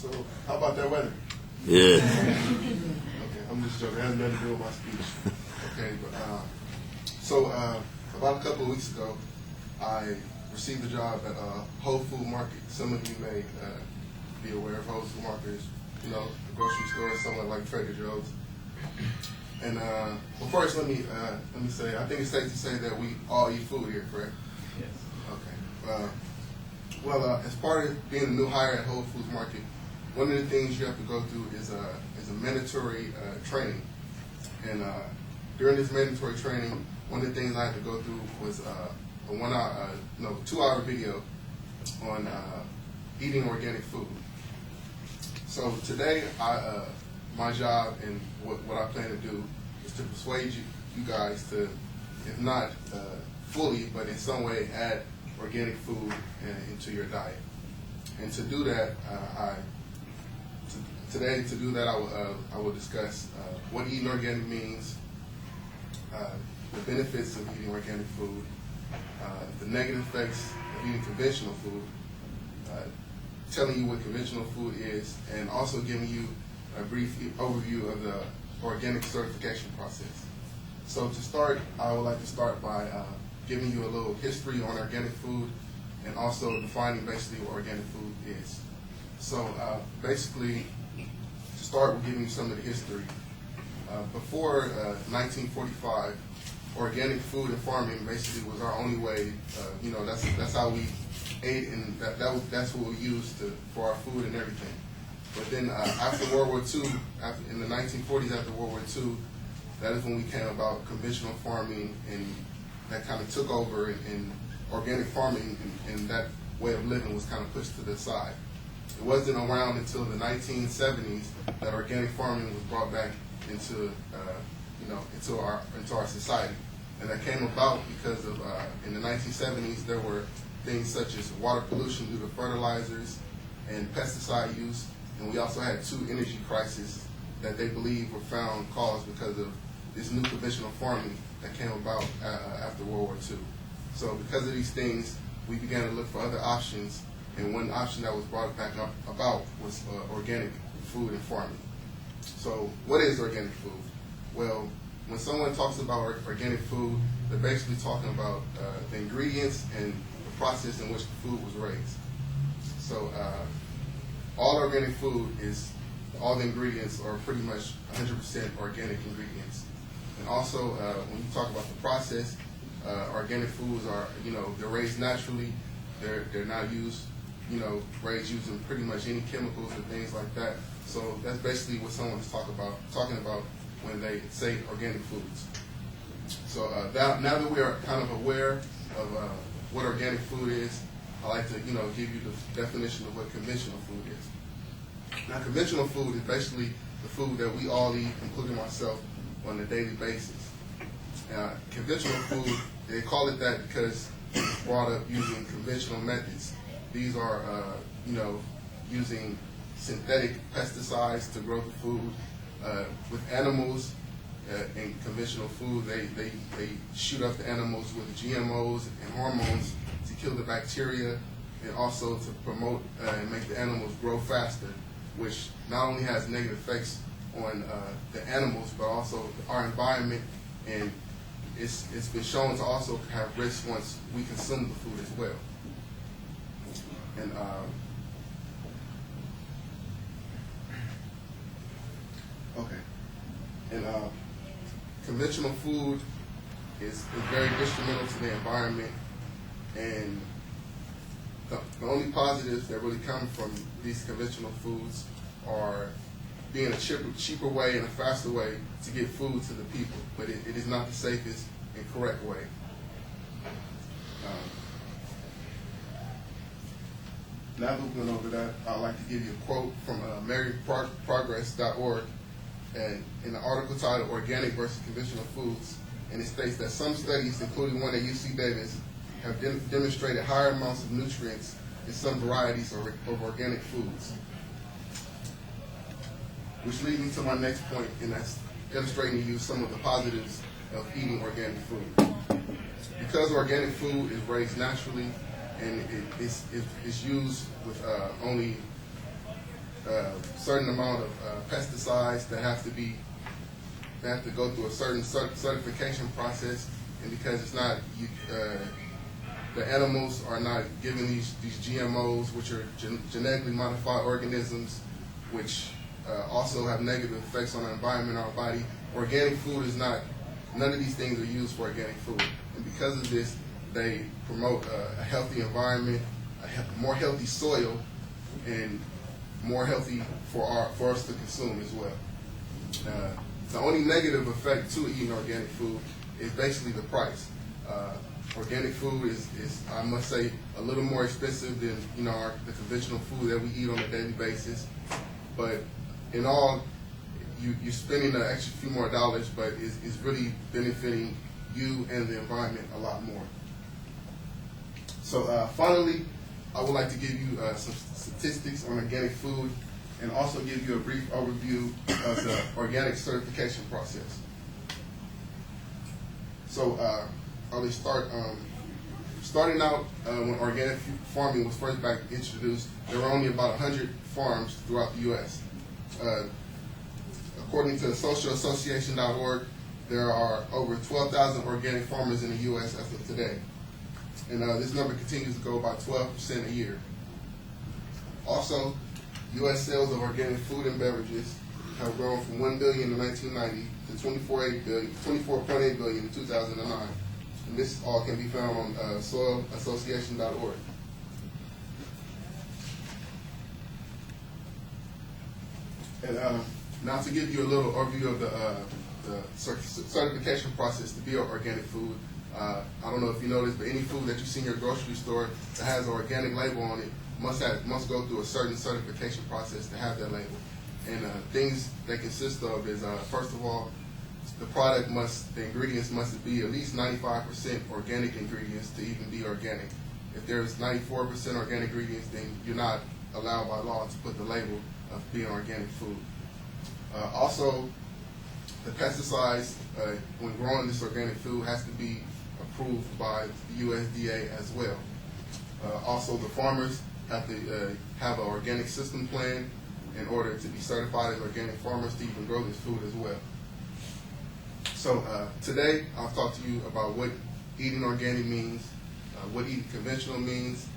So, how about that weather? Yeah. Okay, I'm just joking. It has nothing to do with my speech. Okay, but about a couple of weeks ago, I received a job at Whole Food Market. Some of you may be aware of Whole Food Market. You know, the grocery store, somewhat like Trader Joe's. And well, first, let me say, I think it's safe to say that we all eat food here, correct? Yes. Okay. As part of being a new hire at Whole Foods Market, one of the things you have to go through is a mandatory training. And during this mandatory training, one of the things I had to go through was a 2-hour video on eating organic food. So today, my job and what I plan to do is to persuade you guys to, if not fully, but in some way add organic food into your diet. And to do that, I will discuss what eating organic means, the benefits of eating organic food, the negative effects of eating conventional food, telling you what conventional food is, and also giving you a brief overview of the organic certification process. So to start, I would like to start by giving you a little history on organic food and also defining basically what organic food is. So basically, to start with giving you some of the history, before 1945, organic food and farming basically was our only way. That's how we ate, and that's what we used for our food and everything. But then after World War II, in the 1940s, after World War II, that is when we came about conventional farming, and that kind of took over, and organic farming and that way of living was kind of pushed to the side. It wasn't around until the 1970s that organic farming was brought back into our society, and that came about because of in the 1970s there were things such as water pollution due to fertilizers and pesticide use, and we also had 2 energy crises that they believe were found caused because of this new conventional farming that came about after World War II. So because of these things, we began to look for other options, and one option that was brought back about was organic food and farming. So what is organic food? Well, when someone talks about organic food, they're basically talking about the ingredients and the process in which the food was raised. So all organic food all the ingredients are pretty much 100% organic ingredients. And also, when you talk about the process, organic foods are, they're raised naturally. They're not used, raised using pretty much any chemicals and things like that. So that's basically what someone is talking about when they say organic foods. So now that we are kind of aware of what organic food is, I like to, give you the definition of what conventional food is. Now, conventional food is basically the food that we all eat, including myself, on a daily basis. Conventional food, they call it that because it's brought up using conventional methods. These are, using synthetic pesticides to grow the food. With animals in conventional food, they shoot up the animals with GMOs and hormones to kill the bacteria, and also to promote and make the animals grow faster, which not only has negative effects on the animals, but also our environment, and it's been shown to also have risks once we consume the food as well. And conventional food is very detrimental to the environment, and the only positives that really come from these conventional foods are being a cheaper way and a faster way to get food to the people, but it is not the safest and correct way. Now that we went over that, I'd like to give you a quote from maryprogress.org, and in the article titled "Organic versus Conventional Foods," and it states that some studies, including one at UC Davis, have demonstrated higher amounts of nutrients in some varieties of organic foods. Which leads me to my next point, and that's illustrating to you some of the positives of eating organic food. Because organic food is raised naturally and it's used with only certain amount of pesticides that have to go through a certain certification process, and because it's not the animals are not given these GMOs, which are genetically modified organisms, which also have negative effects on our environment, our body. Organic food is not. None of these things are used for organic food, and because of this, they promote a healthy environment, more healthy soil, and more healthy for us to consume as well. The only negative effect to eating organic food is basically the price. Organic food is, I must say, a little more expensive than the conventional food that we eat on a daily basis. But in all, you're spending an extra few more dollars, but it's really benefiting you and the environment a lot more. So finally, I would like to give you some statistics on organic food and also give you a brief overview of the organic certification process. So I'll start. Starting out, when organic farming was first back introduced, there were only about 100 farms throughout the U.S. According to socialassociation.org, there are over 12,000 organic farmers in the U.S. as of today. And this number continues to go about 12% a year. Also, U.S. sales of organic food and beverages have grown from $1 billion in 1990 to $24.8 billion in 2009. And this all can be found on soilassociation.org. And now to give you a little overview of the certification process to be organic food. I don't know if you know this, but any food that you see in your grocery store that has an organic label on it must go through a certain certification process to have that label. And things they consist of is, first of all, the ingredients must be at least 95% organic ingredients to even be organic. If there's 94% organic ingredients, then you're not allowed by law to put the label of being organic food. Also, the pesticides, when growing this organic food, has to be approved by the USDA as well. Also, the farmers have to have an organic system plan in order to be certified as organic farmers to even grow this food as well. So today, I'll talk to you about what eating organic means, what eating conventional means,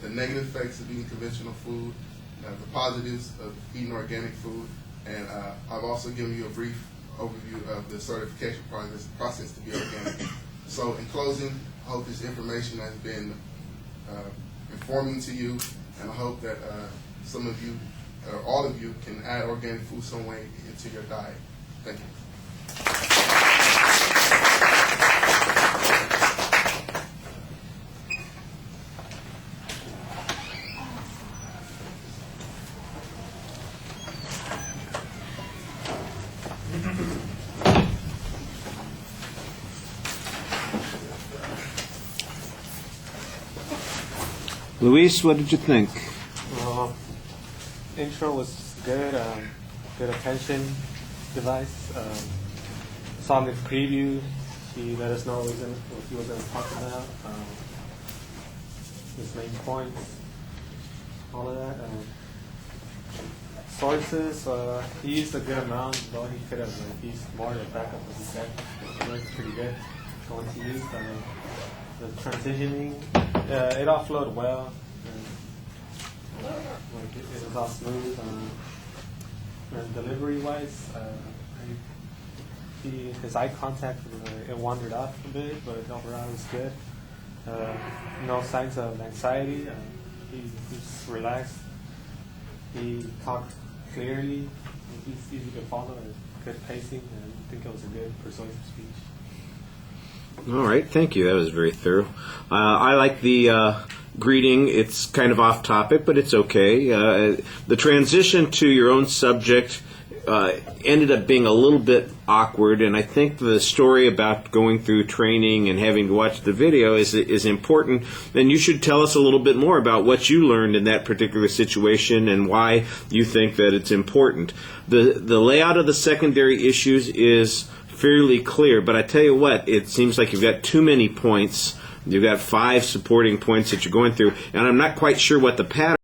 the negative effects of eating conventional food, the positives of eating organic food, and I've also given you a brief overview of the certification process to be organic. So in closing, I hope this information has been informing to you, and I hope that some of you, or all of you, can add organic food some way into your diet. Thank you. Luis, what did you think? Intro was good, good attention device. Saw in the preview, he let us know what he was going to talk about, his main points, all of that. Sources, he used a good amount, though he could have used more to back up what he said. It was pretty good going to use. The transitioning, it all flowed well. It was all smooth. And delivery-wise, his eye contact, it wandered off a bit, but overall it was good. No signs of anxiety. He's relaxed. He talked clearly. He's easy to follow. Good pacing, and I think it was a good persuasive speech. All right, thank you. That was very thorough. I like the greeting. It's kind of off topic, but it's okay. The transition to your own subject ended up being a little bit awkward, and I think the story about going through training and having to watch the video is important. And you should tell us a little bit more about what you learned in that particular situation and why you think that it's important. The layout of the secondary issues is fairly clear, but I tell you what, it seems like you've got too many points. You've got 5 supporting points that you're going through, and I'm not quite sure what the pattern